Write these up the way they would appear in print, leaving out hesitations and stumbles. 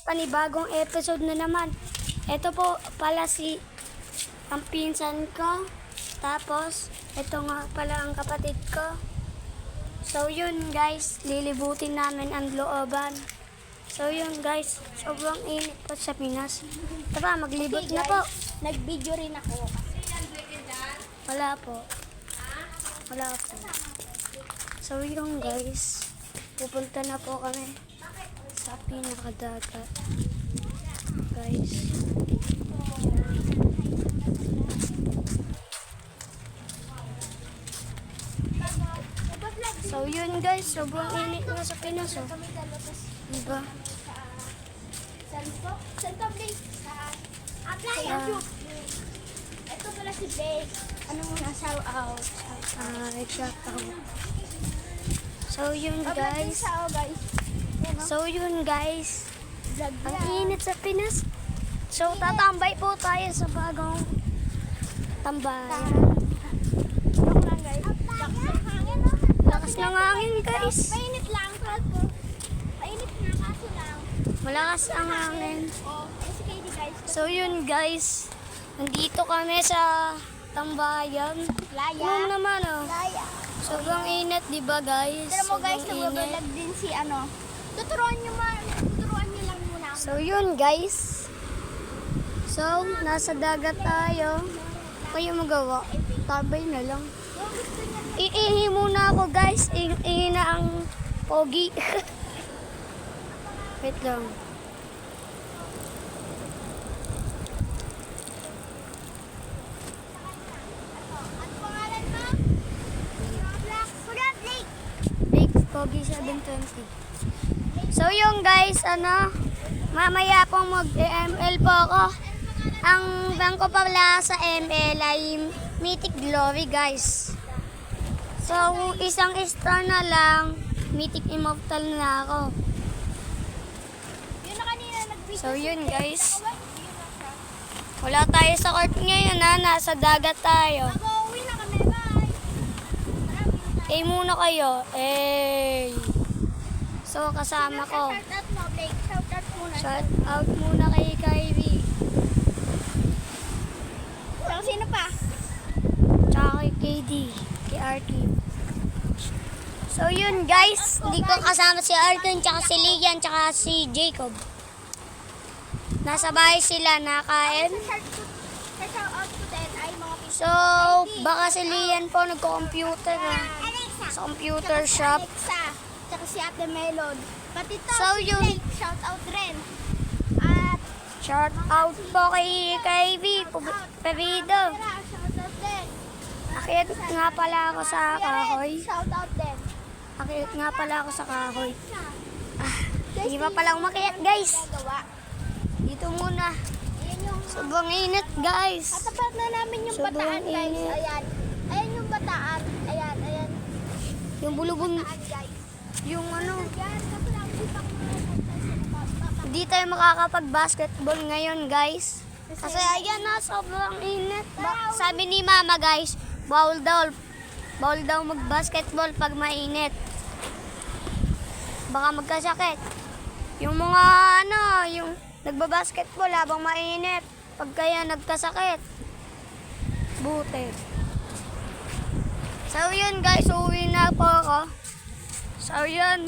panibagong episode na naman. Ito po pala si ang pinsan ko. Tapos, ito nga pala ang kapatid ko. So yun guys, lilibutin namin ang looban. So yun guys, sobrang init po sa Pinas. Tara, maglibot Okay, na po. Nag-video rin ako. Wala po. Wala po. So yun guys, pupunta na po kami sa pinakadagat. Guys. So yun guys, sobrang init nga sa Pinas. Oh. Diba? Saan ka, Blake? Apply ang group. Ito pala si Blake. Ano muna, shout out. Shout out. So yun Guys. guys. Guys. Yan, no? So yun guys. Vlog Ang yan. init sa Pinas. So tatambay po tayo sa bagong tambayan. Joke lang, guys. Lakas ng hangin, no? Lakas ng hangin guys. Mainit lang, kaso. Mainit na, kaso lang. Malakas ang hangin. Oh, ay si Katie, guys. So yun guys. Nandito kami sa tambayan. Laya. Ano naman oh. Laya. Sobrang init, di ba guys? Pero mo guys, Sobrang init. nagbabalag din si ano. Tuturuan niyo lang muna. So yun guys. So nasa dagat tayo. Kayo magawa. Tabay na lang. Yung gusto niya, Iihi muna ako guys. Iihi na ang pogi. Wait lang. ano pangalan mo? Black. Kuya Blake. Big Pogi 720. So yung guys, mamaya pong mag-ML po ako. Ang bank ko pala sa ML ay Mythic Glory guys. So isang star na lang, Mythic Immortal na ako. Yun na kanina nag-video. So yun guys. Wala tayo sa court ngayon nasa dagat tayo. Mag-uwi na kami, bye. Eh muna kayo. So kasama ko. Shout out mo, Blake. Shout out muna. Shout out muna kay Kyrie. So, sino pa? Tsaka kay KD. Kay Arkin. So yun guys. Hindi ko kasama si Arkin, tsaka si Lian, tsaka si Jacob. Nasa bahay sila nakain. Sa shout out ko din ay mga people. So baka si Lian po nagko-computer. Alexa. Sa computer shop. Alexa. Tsaka si Ate Melon. Pati to, So, si yun. Blake. Shout out rin. At Shout out po kay Kyrie. Pabida. Tara, shout out din. Akit nga pala ako sa kahoy. Shout out din. Akit nga pala ako sa kahoy. Guys, Hindi pa pala umakyat guys. gagawa. Dito muna. Ayan yung Sobrang init guys. katapat na namin yung Sobrang bataan, guys. init. Ayan. Ayan yung bataan. Ayan, ayan. Yung bulubon. Bataan, guys. Yung ano. Yan, kasi lang hindi pa Hindi tayo makakapag-basketball ngayon guys. Kasi ayan na, sobrang init. Sabi ni mama guys, bawal daw mag-basketball pag mainit. Baka magkasakit. Yung mga yung nagbabasketball habang mainit, pag kaya nagkasakit, buti. So yun guys, uwi na po ako. So yun.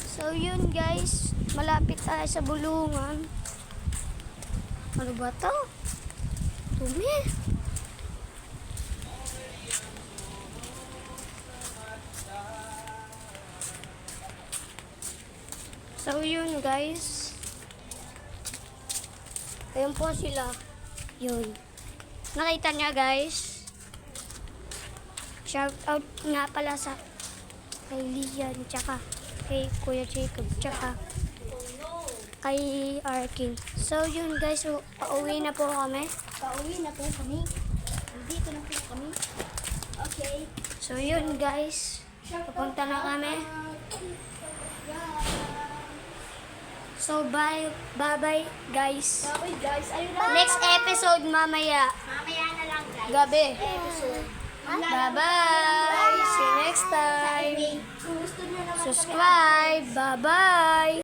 So yun guys, malapit tayo sa bulungan. Ano ba to? Dumi. So yun guys. Ayun po sila. Yun. Nakita niya guys. Shout out nga pala sa kay Lian, tsaka kay Kuya Jacob, tsaka kay Arkin. So yun guys, pauwi na po kami. Pauwi na po kami. Dito na po kami. Okay. So yun guys, papunta na kami. So bye-bye guys. Okay guys, ayun na. Next episode mamaya. Mamaya na lang guys. gabi. episode. Bye-bye! See you next time! Kung gusto nyo naman kami Subscribe! Bye-bye!